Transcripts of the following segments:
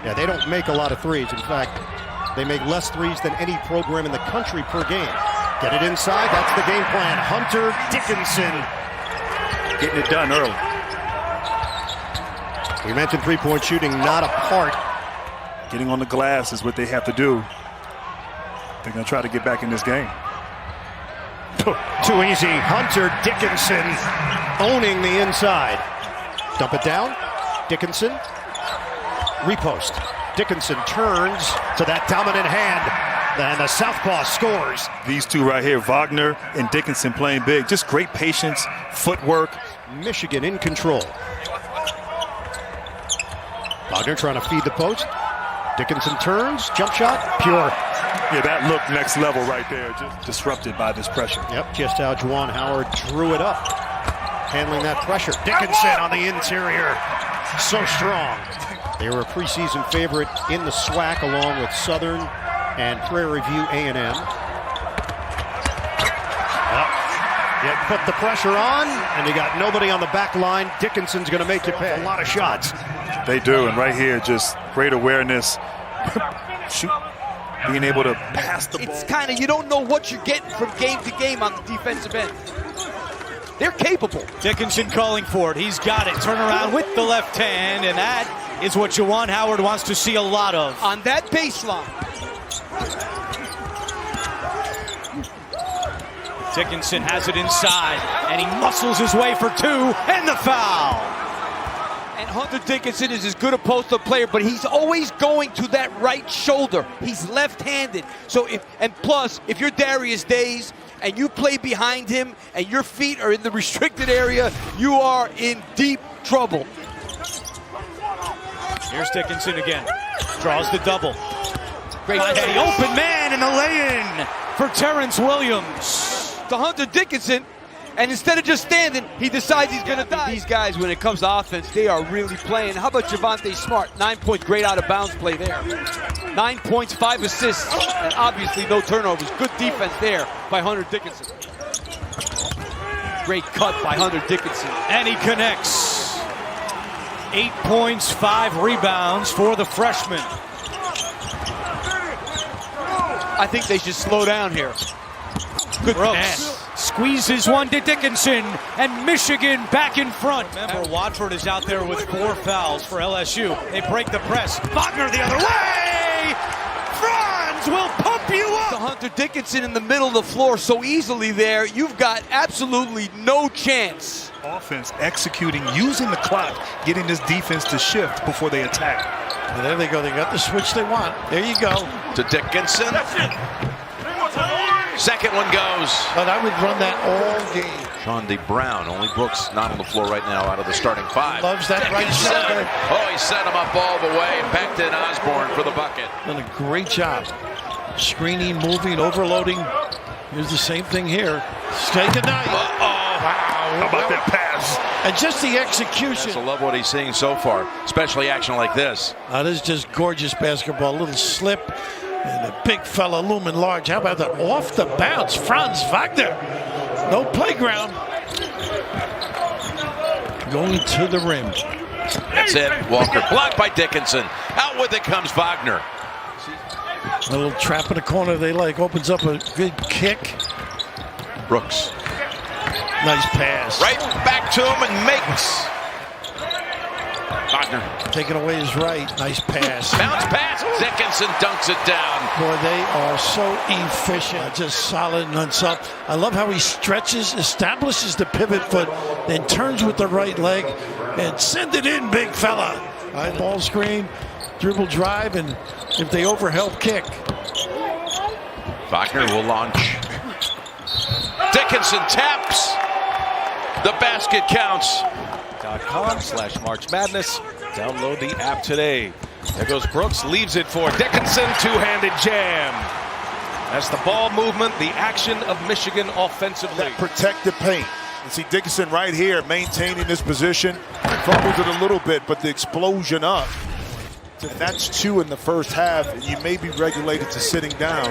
Yeah, they don't make a lot of threes. In fact, they make less threes than any program in the country per game. Get it inside. That's the game plan. Hunter Dickinson getting it done early. We mentioned three-point shooting, not a part. Getting on the glass is what they have to do. They're going to try to get back in this game. Too easy. Hunter Dickinson owning the inside. Dump it down. Dickinson. Repost. Dickinson turns to that dominant hand. And the southpaw scores. These two right here, Wagner and Dickinson, playing big. Just great patience, footwork. Michigan in control. Wagner trying to feed the post. Dickinson turns. Jump shot. Pure. Yeah, that looked next level right there. Just disrupted by this pressure. Yep, just how Juwan Howard drew it up. Handling that pressure. Dickinson on the interior. So strong. They were a preseason favorite in the SWAC along with Southern and Prairie View A&M. You put the pressure on, and you got nobody on the back line. Dickinson's going to make you pay a lot of shots. They do, and right here, just great awareness. Shoot, being able to pass the ball. It's kind of, you don't know what you're getting from game to game on the defensive end. They're capable. Dickinson calling for it. He's got it. Turn around with the left hand, and that is what Juwan Howard wants to see a lot of. On that baseline. Dickinson has it inside, and he muscles his way for two, and the foul. And Hunter Dickinson is as good a post-up player, but he's always going to that right shoulder. He's left-handed. So plus, if you're Darius Days and you play behind him and your feet are in the restricted area, you are in deep trouble. Here's Dickinson again. Draws the double. Great. The open man and the lay-in for Terrence Williams. To Hunter Dickinson, and instead of just standing, he decides he's going to die. These guys, when it comes to offense, they are really playing. How about Javonte Smart? 9 points, great out-of-bounds play there. 9 points, 5 assists, and obviously no turnovers. Good defense there by Hunter Dickinson. Great cut by Hunter Dickinson. And he connects. 8 points, 5 rebounds for the freshman. I think they should slow down here. Good pass. Squeezes one to Dickinson, and Michigan back in front. Remember, Watford is out there with 4 fouls for LSU. They break the press. Wagner the other way! Franz will pump you up! To Hunter Dickinson in the middle of the floor so easily there, you've got absolutely no chance. Offense executing, using the clock, getting this defense to shift before they attack. And there they go. They got the switch they want. There you go. To Dickinson. Second one goes. But I would run that all game. Shawnee Brown, only Brooks not on the floor right now out of the starting 5. Loves that right shoulder. Oh, he set him up all the way. Beckton Osborne for the bucket. Done a great job. Screening, moving, overloading. Here's the same thing here. Take a night. Wow. How about that pass? And just the execution. I love what he's seeing so far, especially action like this. This is just gorgeous basketball. A little slip. And a big fella looming large. How about that? Off the bounce, Franz Wagner. No playground. Going to the rim. That's it. Walker blocked by Dickinson. Out with it comes Wagner. A little trap in the corner they like. Opens up a good kick. Brooks. Nice pass. Right back to him and makes. Wagner. Taking away his right. Nice pass. Bounce pass. Dickinson dunks it down. Boy, they are so efficient. Just solid and unsolved. I love how he stretches, establishes the pivot foot, then turns with the right leg and send it in, big fella. Right, ball screen, dribble drive, and if they overhelp, kick. Wagner will launch. Dickinson taps. The basket counts. .com/March Madness. Download the app today. There goes Brooks, leaves it for Dickinson, two-handed jam. That's the ball movement, the action of Michigan offensively. That protect the paint. You see Dickinson right here maintaining this position. Fumbles it a little bit, but the explosion up. And that's 2 in the first half, and you may be regulated to sitting down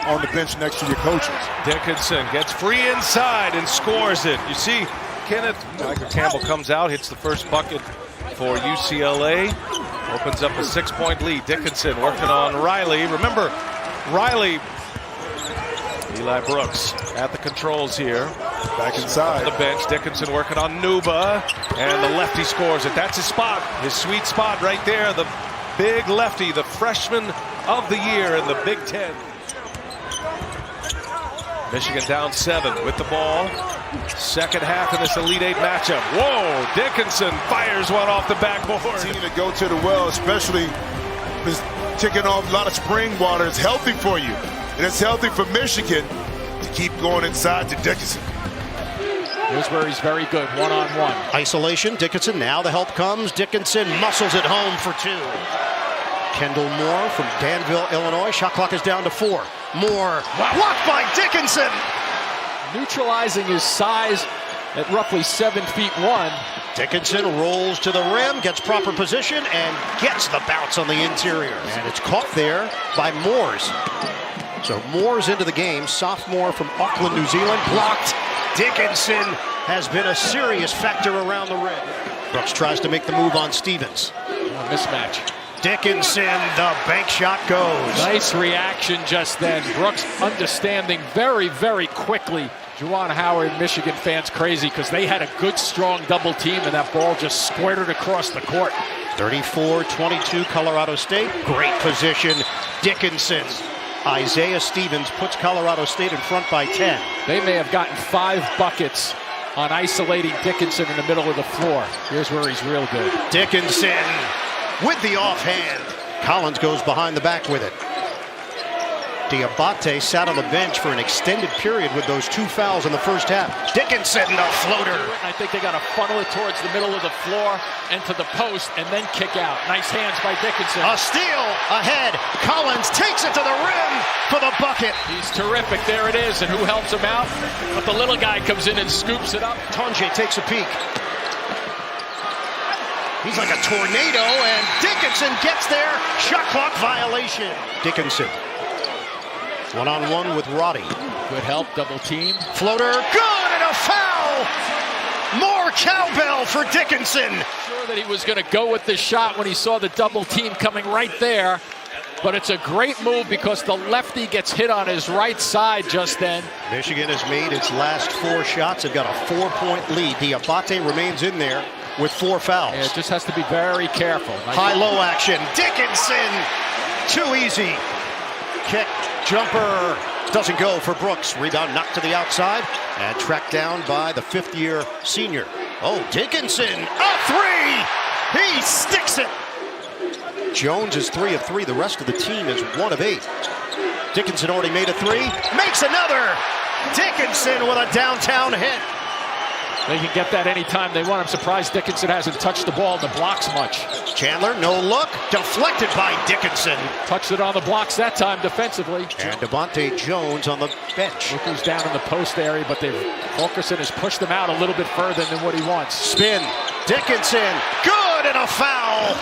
on the bench next to your coaches. Dickinson gets free inside and scores it. You see, Kenneth, Michael Campbell comes out, hits the first bucket for UCLA. Opens up a 6-point lead. Dickinson working on Riley. Remember, Riley, Eli Brooks at the controls here. Back inside. On the bench, Dickinson working on Nuba, and the lefty scores it. That's his spot, his sweet spot right there. The big lefty, the freshman of the year in the Big Ten. Michigan down 7 with the ball. Second half of this Elite Eight matchup. Whoa, Dickinson fires one off the backboard. Continue to go to the well, especially this taking off a lot of spring water. It's healthy for you. And it's healthy for Michigan to keep going inside to Dickinson. Here's where he's very good, one-on-one. Isolation, Dickinson, now the help comes. Dickinson muscles it home for 2. Kendall Moore from Danville, Illinois. Shot clock is down to 4. Moore, blocked by Dickinson. Neutralizing his size at roughly 7'1". Dickinson rolls to the rim, gets proper position, and gets the bounce on the interior. And it's caught there by Moores. So Moore's into the game, sophomore from Auckland, New Zealand, blocked. Dickinson has been a serious factor around the rim. Brooks tries to make the move on Stevens. Mismatch. Dickinson, the bank shot goes. Nice reaction just then. Brooks understanding very, very quickly. Juwan Howard, Michigan fans crazy because they had a good, strong double team, and that ball just squirted across the court. 34-22 Colorado State. Great position. Dickinson. Isaiah Stevens puts Colorado State in front by 10. They may have gotten 5 buckets on isolating Dickinson in the middle of the floor. Here's where he's real good. Dickinson with the offhand. Collins goes behind the back with it. Diabate sat on the bench for an extended period with those 2 fouls in the first half. Dickinson, the floater. I think they got to funnel it towards the middle of the floor and to the post and then kick out. Nice hands by Dickinson. A steal ahead. Collins takes it to the rim for the bucket. He's terrific. There it is. And who helps him out? But the little guy comes in and scoops it up. Tonje takes a peek. He's like a tornado, and Dickinson gets there. Shot clock violation. Dickinson. One-on-one with Roddy. Good help, double team. Floater, good, and a foul! More cowbell for Dickinson. Sure that he was going to go with this shot when he saw the double team coming right there. But it's a great move because the lefty gets hit on his right side just then. Michigan has made its last 4 shots. They've got a 4-point lead. Diabate remains in there with 4 fouls. Yeah, it just has to be very careful. High-low action. Dickinson, too easy. Kick, jumper, doesn't go for Brooks. Rebound knocked to the outside and tracked down by the 5th-year senior. Oh, Dickinson, a 3! He sticks it. Jones is 3 of 3. The rest of the team is 1 of 8. Dickinson already made a 3, makes another. Dickinson with a downtown hit. They can get that anytime they want. I'm surprised Dickinson hasn't touched the ball in the blocks much. Chandler, no look, deflected by Dickinson. Touched it on the blocks that time defensively. And Devontae Jones on the bench. Look who's down in the post area, but Fulkerson has pushed them out a little bit further than what he wants. Spin, Dickinson, good, and a foul.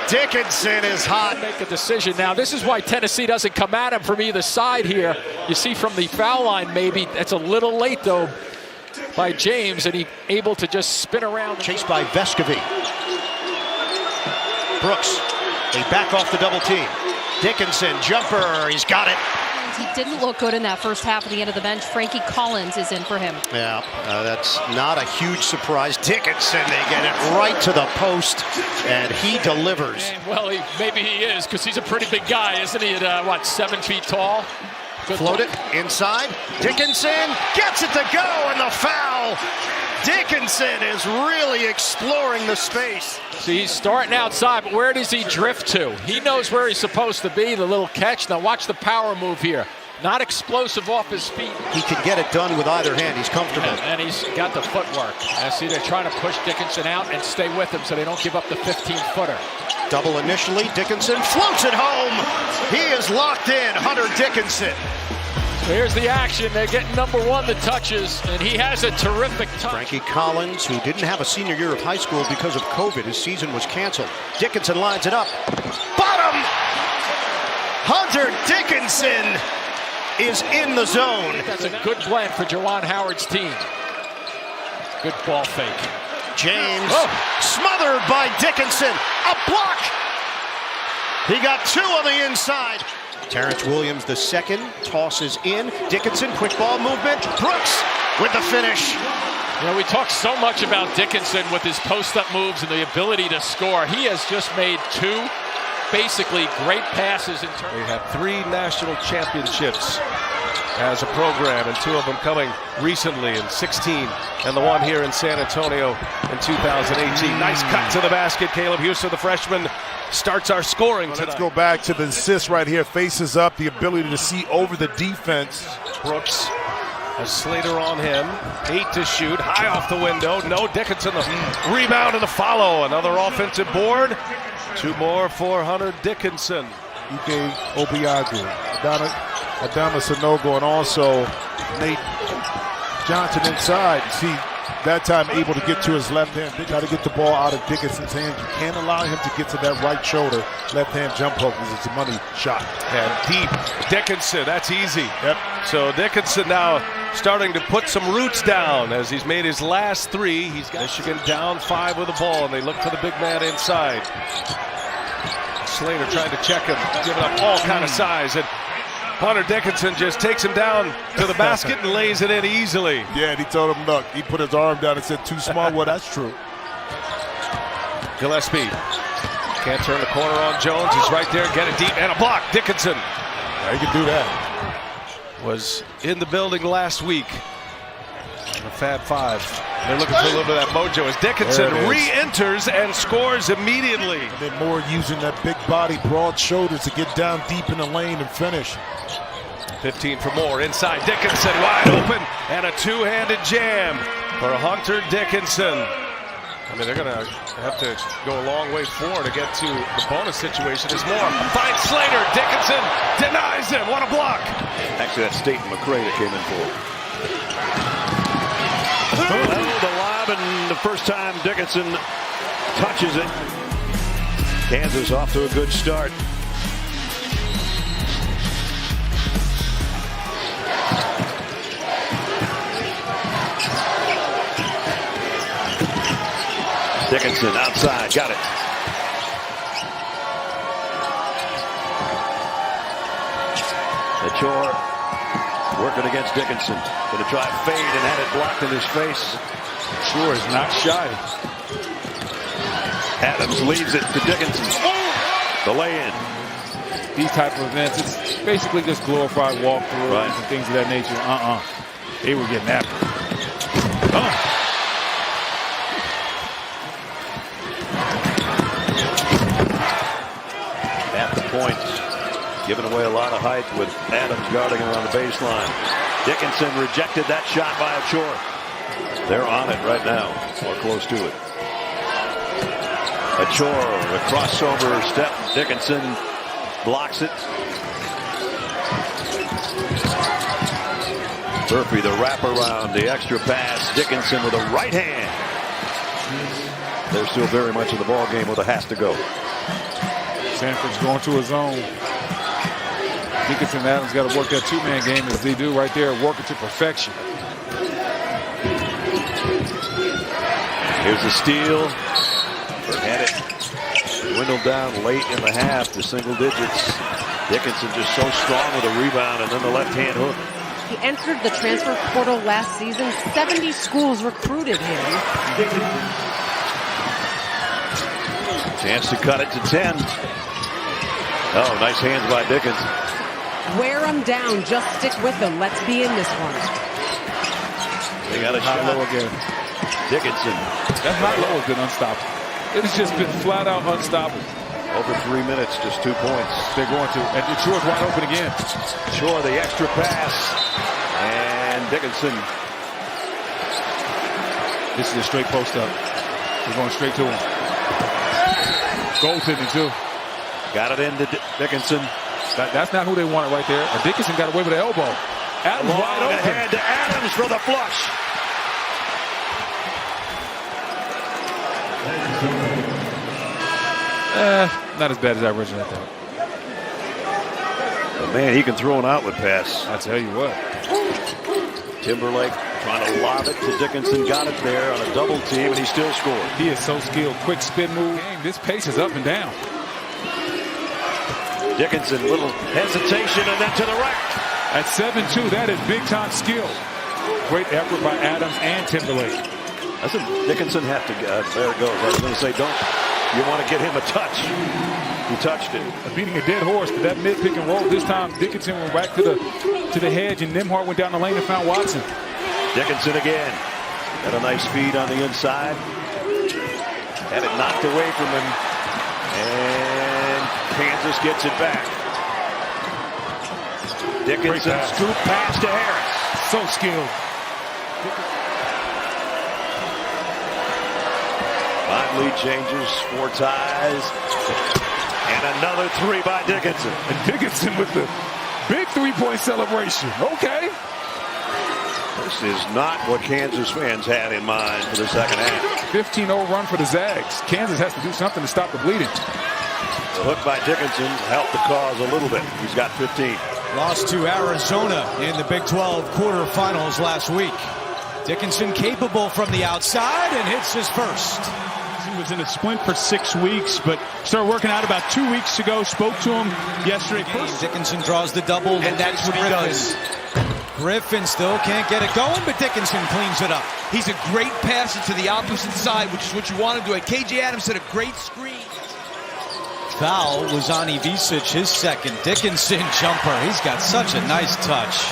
Dickinson is hot. Make a decision now. This is why Tennessee doesn't come at him from either side here. You see from the foul line maybe. That's a little late though by James, and he able to just spin around. Chased by Vescovy. Brooks, they back off the double team. Dickinson, jumper, he's got it. He didn't look good in that first half at the end of the bench. Frankie Collins is in for him. Yeah, that's not a huge surprise. Dickinson, they get it right to the post, and he delivers. And, well, maybe he is, because he's a pretty big guy, isn't he, at, what, 7 feet tall? Float it inside. Dickinson gets it to go, and the foul. Dickinson is really exploring the space. See, he's starting outside, but where does he drift to? He knows where he's supposed to be, the little catch. Now watch the power move here. Not explosive off his feet. He can get it done with either hand. He's comfortable. And he's got the footwork. I see they're trying to push Dickinson out and stay with him so they don't give up the 15-footer. Double initially. Dickinson floats it home. He is locked in. Hunter Dickinson. Here's the action. They're getting number 1 the touches, and he has a terrific touch. Frankie Collins, who didn't have a senior year of high school because of COVID. His season was canceled. Dickinson lines it up. Bottom! Hunter Dickinson is in the zone. That's a good blend for Juwan Howard's team. Good ball fake. James smothered by Dickinson. A block He got 2 on the inside. Terrence Williams, the second, tosses in. Dickinson, quick ball movement. Brooks with the finish. You know, we talk so much about Dickinson with his post-up moves and the ability to score. He has just made 2 basically great passes. They have 3 national championships as a program, and 2 of them coming recently in 16, and the one here in San Antonio in 2018. Nice cut to the basket. Caleb Houston, the freshman, starts our scoring tonight. Let's go back to the assist right here. Faces up, the ability to see over the defense. Brooks has Slater on him. 8 to shoot. High off the window. No, Dickinson, the rebound and the follow. Another offensive board. 2 more for Hunter Dickinson. Ike Obiagu, Adama Sanogo, and also Nate Johnson inside. See, that time able to get to his left hand. They got to get the ball out of Dickinson's hands. You can't allow him to get to that right shoulder left hand jump hook because it's a money shot. And deep. Dickinson, that's easy. Yep. So Dickinson now starting to put some roots down as he's made his last 3. He's got Michigan down 5 with the ball, and they look for the big man inside. Slater trying to check him, giving up all kind of size, and Hunter Dickinson just takes him down to the basket and lays it in easily. Yeah, and he told him, look, he put his arm down and said, too small. Well, that's true. Gillespie can't turn the corner on Jones. He's right there, get it deep, and a block. Dickinson. Yeah, he can do that. Was in the building last week. The Fab 5. They're looking for a little bit of that mojo as Dickinson re-enters and scores immediately. And then Moore using that big body, broad shoulders to get down deep in the lane and finish. 15 for Moore. Inside Dickinson, wide open, and a 2-handed jam for Hunter Dickinson. I mean, they're going to have to go a long way forward to get to the bonus situation. As Moore finds Slater. Dickinson denies him. What a block. Actually, that's Staten McCray that came in for. The lob, and the first time Dickinson touches it. Kansas off to a good start. Dickinson outside, got it. Achor working against Dickinson. Going to try a fade and had it blocked in his face. Sure is not shy. Adams leaves it to Dickinson. The lay-in. These type of events, it's basically just glorified walkthrough and things of that nature. They were getting after it. At the points, giving away a lot of height with Adams guarding around the baseline. Dickinson rejected that shot by Achor. They're on it right now, or close to it. Achor, the crossover step. Dickinson blocks it. Murphy, the wraparound, the extra pass. Dickinson with a right hand. They're still very much in the ball game with a has to go. Samford's going to his own. Dickinson and Adams got to work that 2-man game as they do right there, work it to perfection. Here's the steal. Had it dwindled down late in the half to single digits. Dickinson just so strong with a rebound and then the left-hand hook. He entered the transfer portal last season. 70 schools recruited him. Chance to cut it to 10. Oh, nice hands by Dickinson. Wear him down. Just stick with them. Let's be in this one. They got a shot. Low again. Dickinson. That high low has been unstoppable. It has just been flat out unstoppable. Over 3 minutes, just 2 points. They're going to. And Detroit's wide open again. Shore, the extra pass. And Dickinson. This is a straight post up. We're going straight to him. Goaltending too. Got it into Dickinson. That's not who they wanted right there. And Dickinson got away with an elbow. Adams wide open. Ahead to Adams for the flush. Not as bad as I originally thought. But man, he can throw an outlet pass. I tell you what. Timberlake trying to lob it to Dickinson. Got it there on a double team, and he still scored. He is so skilled. Quick spin move. This pace is up and down. Dickinson, little hesitation, and then to the rack. At 7'2", that is big-time skill. Great effort by Adams and Timberlake. Doesn't Dickinson have to, there it goes. I was going to say, you want to get him a touch. He touched it. Beating a dead horse, but that mid-pick and roll, this time Dickinson went back to the hedge, and Nembhard went down the lane and found Watson. Dickinson again. Got a nice feed on the inside. Had it knocked away from him. And Kansas gets it back. Dickinson scoop pass to Harris. So skilled. Finally changes, 4 ties. And another 3 by Dickinson. And Dickinson with the big three-point celebration. Okay. This is not what Kansas fans had in mind for the second half. 15-0 run for the Zags. Kansas has to do something to stop the bleeding. The hook by Dickinson helped the cause a little bit. He's got 15. Lost to Arizona in the Big 12 quarterfinals last week. Dickinson capable from the outside and hits his first. He was in a splint for 6 weeks, but started working out about 2 weeks ago. Spoke to him yesterday. Dickinson draws the double, and that's what he does. Griffin still can't get it going, but Dickinson cleans it up. He's a great passer to the opposite side, which is what you want to do. KJ Adams had a great screen. Foul was on Ivisic, his second. Dickinson jumper. He's got such a nice touch.